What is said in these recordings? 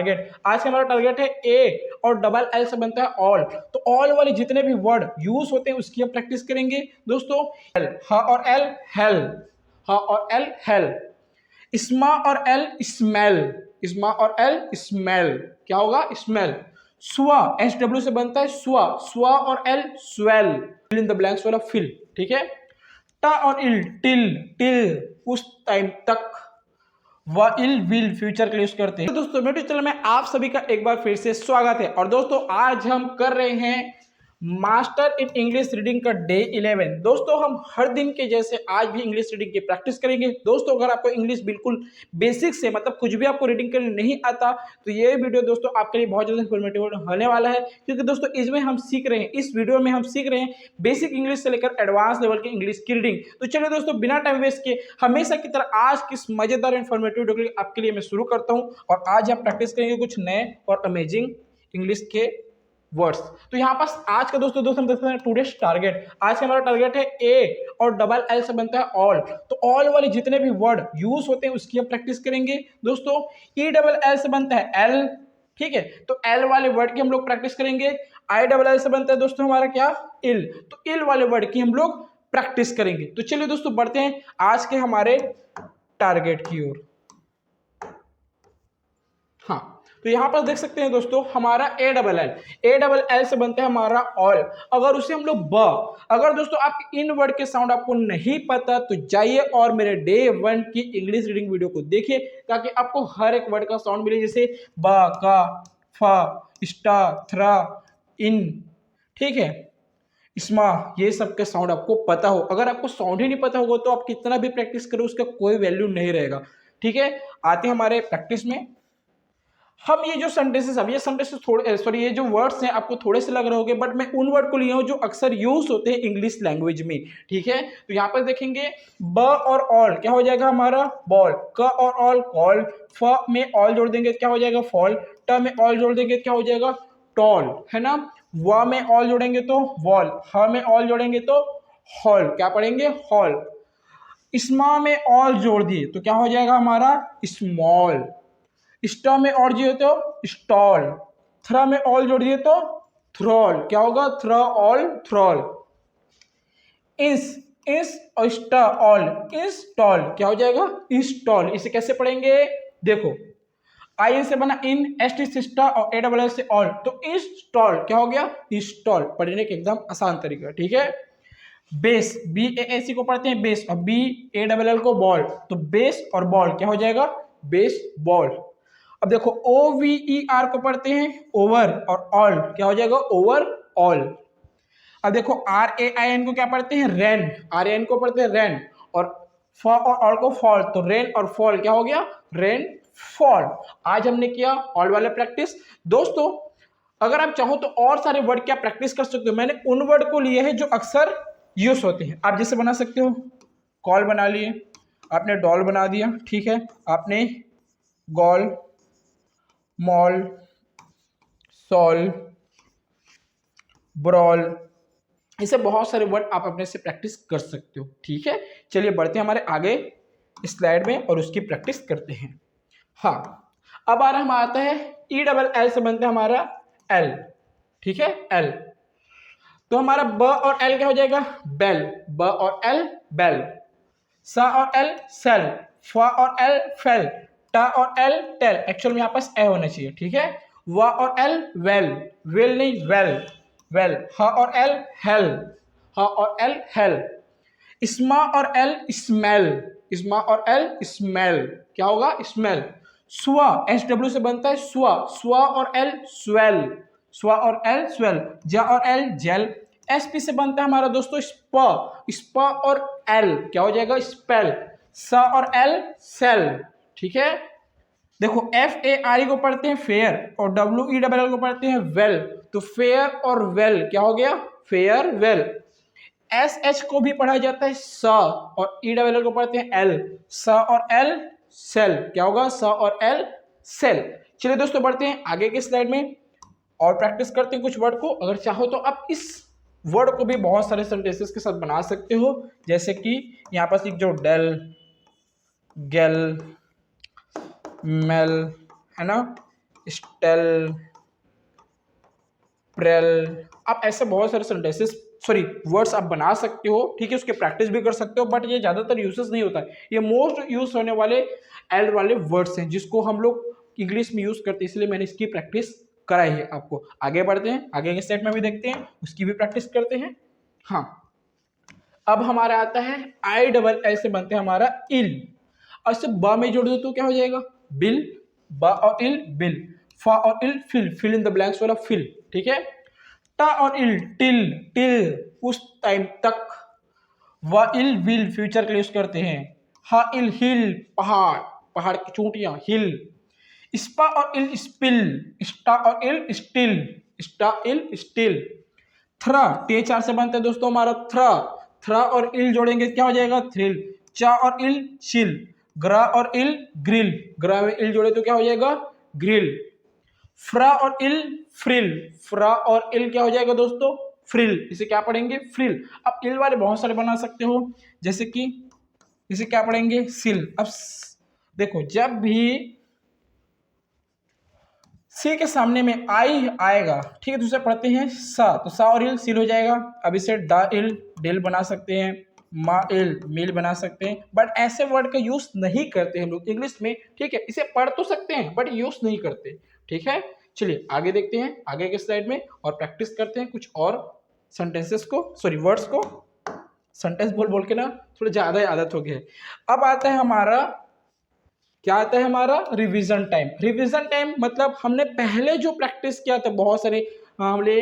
Target. आज का हमारा टारगेट है ए और डबल एल से बनता है ऑल। तो ऑल वाले जितने भी वर्ड यूज होते हैं उसकी हम प्रैक्टिस करेंगे दोस्तों। ह और एल हेल, ह और एल हेल। इस्मा और एल स्मेल, इस्मा और एल स्मेल, क्या होगा स्मेल। स्वा एस डब्ल्यू से बनता है स्वा, स्वा और L swell, fill in the blanks वाला फिल, ठीक है। टा और इल टिल, टिल उस टाइम तक। व इल विल फ्यूचर के लिए यूज करते हैं। तो दोस्तों मेरे चैनल में आप सभी का एक बार फिर से स्वागत है। और दोस्तों आज हम कर रहे हैं मास्टर इन इंग्लिश रीडिंग का डे 11। दोस्तों हम हर दिन के जैसे आज भी इंग्लिश रीडिंग की प्रैक्टिस करेंगे। दोस्तों अगर आपको इंग्लिश बिल्कुल बेसिक से मतलब कुछ भी आपको रीडिंग करने नहीं आता तो ये वीडियो दोस्तों आपके लिए बहुत ज़्यादा इंफॉर्मेटिव होने वाला है, क्योंकि दोस्तों इसमें हम सीख रहे हैं, इस वीडियो में हम सीख रहे हैं बेसिक इंग्लिश से लेकर एडवांस लेवल की इंग्लिश की रीडिंग। तो चलिए दोस्तों बिना टाइम वेस्ट के हमेशा की तरह आज किस मजेदार इंफॉर्मेटिव वीडियो आपके लिए मैं शुरू करता हूँ। और आज हम प्रैक्टिस करेंगे कुछ नए और अमेजिंग इंग्लिश के वर्ड्स। तो यहाँ पास आज का दोस्तों हम देखते हैं टुडेस टारगेट। आज का हमारा टारगेट है ए और डबल एल से बनता है ऑल। तो ऑल वाले जितने भी वर्ड यूज होते हैं उसकी हम प्रैक्टिस करेंगे दोस्तों। ई डबल एल से बनता है एल, ठीक है, तो एल वाले वर्ड की हम लोग प्रैक्टिस करेंगे। आई डबल एल से बनता है दोस्तों हमारा क्या इल, तो इल वाले वर्ड की हम लोग प्रैक्टिस करेंगे। तो चलिए दोस्तों बढ़ते हैं आज के हमारे टारगेट की ओर। हाँ तो यहां पर देख सकते हैं दोस्तों हमारा ए डबल एल से बनता है हमारा ऑल। अगर उसे हम लोग ब, अगर दोस्तों आप इन वर्ड के साउंड आपको नहीं पता तो जाइए और मेरे डे 1 की इंग्लिश रीडिंग वीडियो को देखिए ताकि आपको हर एक वर्ड का साउंड मिले, जैसे ब, का, फा, स्टा, थ्रा, इन, ठीक है, इस्मा, ये सब के साउंड आपको पता हो। अगर आपको साउंड ही नहीं पता होगा तो आप कितना भी प्रैक्टिस करो उसका कोई वैल्यू नहीं रहेगा, ठीक है। आते हैं हमारे प्रैक्टिस में। हम ये जो सेंटेंसेस अब ये सेंटेंसेस थोड़े सॉरी ये जो वर्ड्स हैं आपको थोड़े से लग रहे होंगे, बट मैं उन वर्ड को लिया हूं जो अक्सर यूज होते हैं इंग्लिश लैंग्वेज में, ठीक है। तो यहाँ पर देखेंगे ब और ऑल क्या हो जाएगा हमारा बॉल, क और ऑल कॉल, फ में ऑल जोड़ देंगे क्या हो जाएगा फॉल, ट में ऑल जोड़ देंगे क्या हो जाएगा टॉल, है ना। व में ऑल जोड़ेंगे तो वॉल, ह में ऑल जोड़ेंगे तो हॉल, क्या पढ़ेंगे हॉल। इस्मा में ऑल जोड़ दिए तो क्या हो जाएगा हमारा स्मॉल, स्टा में और जोड़िए तो स्टॉल, थ्रा में ऑल जोड़ दिए तो थ्रॉल, क्या होगा थ्रा ऑल थ्रॉल। इंस और स्टा ऑल इंस्टॉल, क्या हो जाएगा इंस्टॉल। इसे कैसे पढ़ेंगे देखो, आई से बना इन, एस टी से स्टा और ए डबल एल से ऑल, तो इंस्टॉल क्या हो गया इंस्टॉल। पढ़ने के एकदम आसान तरीका, ठीक है। Base B A S C को पढ़ते हैं बेस और बी ए डबल एल को बॉल, तो बेस और बॉल क्या हो जाएगा बेस बॉल। अब देखो ओ वी ई आर को पढ़ते हैं ओवर और ऑल, क्या हो जाएगा ओवर ऑल। अब देखो आर ए आई एन को क्या पढ़ते हैं रेन, आर ए एन को पढ़ते हैं रेन, और फ और ऑल को फॉल, तो रेन और फॉल क्या हो गया रेन फॉल। आज हमने किया ऑल वाले प्रैक्टिस। दोस्तों अगर आप चाहो तो और सारे वर्ड क्या प्रैक्टिस कर सकते हो, मैंने उन वर्ड को लिए हैं जो अक्सर यूज होते हैं। आप जैसे बना सकते हो कॉल बना लिए, आपने डॉल बना दिया, ठीक है, आपने गॉल, मॉल, सॉल, ब्रॉल, ऐसे बहुत सारे वर्ड आप अपने से प्रैक्टिस कर सकते हो, ठीक है। चलिए बढ़ते हैं हमारे आगे स्लाइड में और उसकी प्रैक्टिस करते हैं। हाँ अब आ रहा हम आता है ई डबल एल से बनता है हमारा एल, ठीक है एल। तो हमारा ब और एल क्या हो जाएगा बेल, ब और एल बेल, स और एल सेल, फ और एल फेल, ट और एल टेल, एक्चुअल में यहाँ पास ए होना चाहिए, ठीक है। व और एल वेल, वेल नहीं वेल, वेल। ह और एल हेल, ह और एल हेल। इस्मा और एल स्मेल, इस्मा और एल स्मेल, क्या होगा स्मेल। स्वा एस डब्ल्यू से बनता है स्वा, स्वा और एल स्वेल, स्वा और एल स्वेल। जा और एल जेल, एस पी से बनता है हमारा दोस्तों स्प, स्प और एल क्या हो जाएगा स्पेल, स और एल सेल, ठीक है। देखो एफ ए आर ई को पढ़ते हैं फेयर और डब्ल्यू ई डबल एल को पढ़ते हैं वेल, तो फेयर और वेल क्या हो गया फेयर वेल। एस एच को भी पढ़ा जाता है स और ई डबल एल को पढ़ते हैं एल, स और एल सेल, क्या होगा स और एल सेल। चलिए दोस्तों बढ़ते हैं आगे के स्लाइड में और प्रैक्टिस करते हैं कुछ वर्ड को। अगर चाहो तो आप इस वर्ड को भी बहुत सारे सेंटेंसेस के साथ बना सकते हो, जैसे कि यहाँ पर जो डेल, गेल, मेल, है ना, स्टेल, प्रेल। आप ऐसे बहुत सारे सेंटेंसेस वर्ड्स आप बना सकते हो, ठीक है, उसके प्रैक्टिस भी कर सकते हो, बट ये ज़्यादातर यूसेस नहीं होता है। ये मोस्ट यूज होने वाले एल वाले वर्ड्स हैं जिसको हम लोग इंग्लिश में यूज करते हैं, इसलिए मैंने इसकी प्रैक्टिस कराई है आपको। आगे बढ़ते हैं, आगे के सेट में भी देखते हैं, उसकी भी प्रैक्टिस करते हैं। हाँ, अब हमारा आता है आई डबल एल से बनते हैं हमारा इल, और इसे बा में जोड़ दो तो क्या हो जाएगा, बिल। बा और इल बिल, फा और ill fill, fill in the blanks वाला फिल, ठीक है। टा और इल टिल, टिल उस टाइम तक। व इल विल फ्यूचर के लिए यूज करते हैं। हा इल हिल पहाड़, पहाड़ की चोटियां हिल। स्पा और इल स्पिल, स्टा और इल स्टिल, स्टा इल स्टिल। थ्रा टी-एच-आर से बनता है दोस्तों हमारा थ्रा, थ्रा और इल जोड़ेंगे क्या हो जाएगा, थ्रिल। चा और इल चिल, ग्रा और इल ग्रिल, ग्रा में इल जोड़े तो क्या हो जाएगा, ग्रिल। फ्रा और इल फ्रिल, फ्रा और इल क्या हो जाएगा दोस्तों, फ्रिल। इसे क्या पढ़ेंगे, फ्रिल। अब इल वाले बहुत सारे बना सकते हो, जैसे कि इसे क्या पढ़ेंगे, सिल। अब देखो जब भी सी के सामने में आई आएगा, ठीक है, तो उसे पढ़ते हैं सा, तो सा और इल सिल हो जाएगा। अब इसे डा इल डिल बना सकते हैं, मा इल मिल बना सकते हैं, बट ऐसे वर्ड का यूज नहीं करते हम लोग इंग्लिश में, ठीक है। इसे पढ़ तो सकते हैं बट यूज नहीं करते, ठीक है। चलिए आगे देखते हैं, आगे के स्लाइड में और प्रैक्टिस करते हैं कुछ और सेंटेंसेस को, वर्ड्स को। सेंटेंस बोल बोल के ना थोड़ा ज्यादा ही आदत हो गई है। अब आता है हमारा, क्या आता है हमारा, रिवीजन टाइम। रिवीजन टाइम मतलब हमने पहले जो प्रैक्टिस किया था, बहुत सारे हमने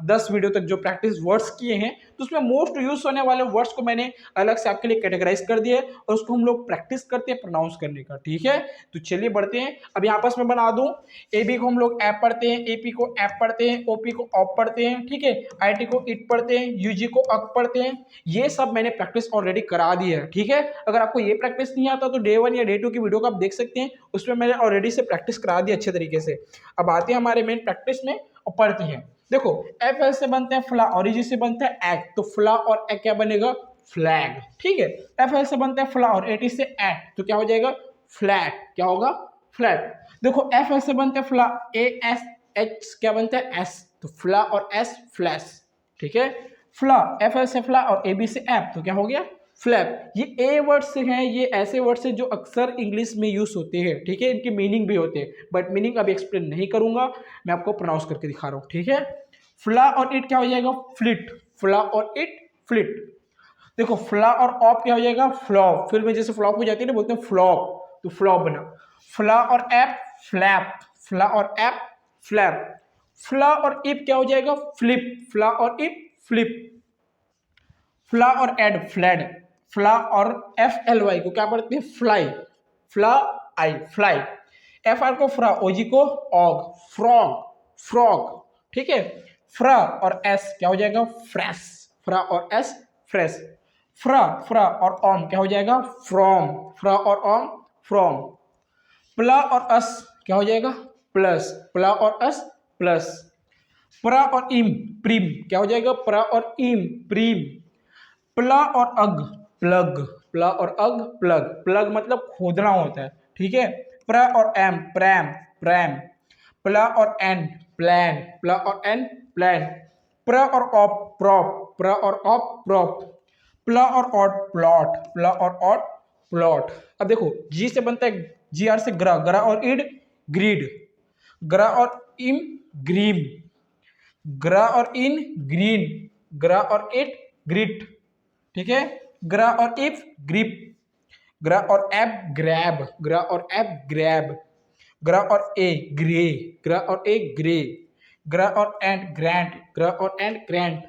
10 वीडियो तक जो प्रैक्टिस वर्ड्स किए हैं, तो उसमें मोस्ट यूज होने वाले वर्ड्स को मैंने अलग से आपके लिए कैटेगराइज कर दिया है, और उसको हम लोग प्रैक्टिस करते हैं प्रोनाउंस करने का, ठीक है। तो चलिए बढ़ते हैं। अब यहाँ पर मैं बना दूं, ए बी को हम लोग ऐप पढ़ते हैं, एपी को ऐप पढ़ते हैं, ओपी को ऑप पढ़ते हैं, ठीक है, आईटी को इट पढ़ते हैं, यूजी को अक पढ़ते हैं। ये सब मैंने प्रैक्टिस ऑलरेडी करा दी है, ठीक है। अगर आपको ये प्रैक्टिस नहीं आता तो डे 1 या डे 2 की वीडियो को आप देख सकते हैं, उसमें मैंने ऑलरेडी से प्रैक्टिस करा दी अच्छे तरीके से। अब आते हैं हमारे मेन प्रैक्टिस में और पढ़ते हैं। देखो एफ एल से बनते हैं फ्ला, और जी से बनता है एग, तो फ्ला और एग क्या बनेगा, फ्लैग, ठीक है। एफ एल से बनते हैं फ्ला, और एटी से एट, तो क्या हो जाएगा, फ्लैट, क्या होगा, फ्लैट। देखो एफ एल से बनते हैं फ्ला, ए एस एच क्या बनता है, एस, तो फ्ला और एस फ्लैश, ठीक है। फ्ला, एफ एल से फ्ला और ए बी से ऐप, तो क्या हो गया, फ्लैप। ये ए वर्ड्स हैं, ये ऐसे वर्ड्स हैं जो अक्सर इंग्लिश में यूज होते हैं, ठीक है, इनके मीनिंग भी होते हैं, बट मीनिंग अभी एक्सप्लेन नहीं करूंगा, मैं आपको प्रोनाउंस करके दिखा रहा हूँ, ठीक है। फ्ला और इट क्या हो जाएगा, फ्लिट, फ्ला और इट फ्लिट। देखो फ्ला और ऑप क्या हो जाएगा, फ्लॉप, फिल्म में जैसे फ्लॉप हो जाती है ना, बोलते हैं फ्लॉप, तो फ्लॉप बना। फ्ला और ऐप फ्लैप, फ्ला और ऐप फ्लैप। फ्ला और इप क्या हो जाएगा, फ्लिप, फ्ला और इप फ्लिप। फ्ला और एड फ्लैड, फ्ला और एफ एल वाई को क्या पढ़ते हैं, फ्लाई, फ्ला आई फ्लाई। एफ आर को फ्रा, ओजी को ऑग, फ्रॉग, फ्रॉग, ठीक है। फ्रा और एस क्या हो जाएगा, फ्रेश, फ्रा और एस फ्रेश। फ्रा, फ्रा और ऑम क्या हो जाएगा, फ्रॉम, फ्रा और ऑम फ्रॉम। प्ला और अस क्या हो जाएगा, प्लस, प्ला और अस प्लस। प्रा और इम प्रीम क्या हो जाएगा, प्रा और इम प्रीम। प्ला और अग प्लग, प्ला और अग प्लग, प्लग मतलब खोदना होता है, ठीक है। प्रा और एम प्रैम, प्रैम। प्ला और एन प्लान, प्ला और एन प्लान। प्रा और ऑप प्रॉप, प्रा और ऑप प्रॉप। प्ला और ऑट प्लॉट, प्ला और ऑट प्लॉट। अब देखो जी से बनता है जी आर से ग्रा, ग्रा और इड ग्रीड। ग्रा और इम ग्रीम, ग्रा और इन ग्रीन, ग्रा और इट ग्रिट, ठीक है। ग्रा और इफ ग्रिप, ग्रा और एप ग्रैब, ग्रा और एप ग्रैब। ग्रा और ए ग्रे, ग्रा और ए ग्रे। ग्रा और एंड ग्रैंड, ग्रा और एंड ग्रैंड।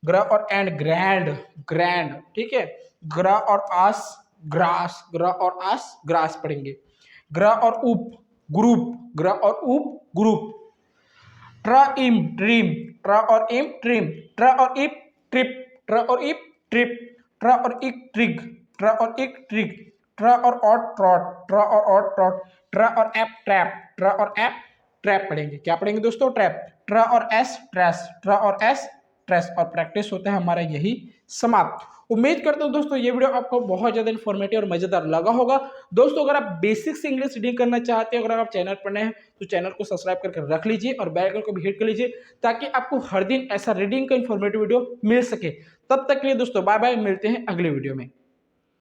ग्रा और एंड ग्रैंड, ग्रैंड, ठीक है। ग्रा और आस ग्रास, ग्रा और आस ग्रास पढ़ेंगे। ग्रा और उप ग्रुप, ग्रा और उप ग्रुप। ट्रा इम ट्रिम, ट्रा और इम ट्रिम। ट्रा और इप ट्रिप, ट्रा और इप ट्रिप। ट्रा और इक ट्रिग, ट्रा और इक ट्रिग। ट्रा और ऑट ट्रॉट, ट्रा और ऑट ट्रॉट। ट्रा और एप ट्रैप, ट्रा और एप ट्रैप पढ़ेंगे। क्या पढ़ेंगे दोस्तों, ट्रैप। ट्रा और एस ट्रेस, ट्रा और एस ट्रेस। और प्रैक्टिस होता है हमारा यही समाप्त। उम्मीद करता हूँ दोस्तों ये वीडियो आपको बहुत ज़्यादा इन्फॉर्मेटिव और मज़ेदार लगा होगा। दोस्तों अगर आप बेसिक से इंग्लिश रीडिंग करना चाहते हैं, अगर आप चैनल पर नए हैं तो चैनल को सब्सक्राइब करके रख लीजिए और बेल आइकन को भी हिट कर लीजिए ताकि आपको हर दिन ऐसा रीडिंग का इन्फॉर्मेटिव वीडियो मिल सके। तब तक के लिए दोस्तों बाय बाय, मिलते हैं अगले वीडियो में।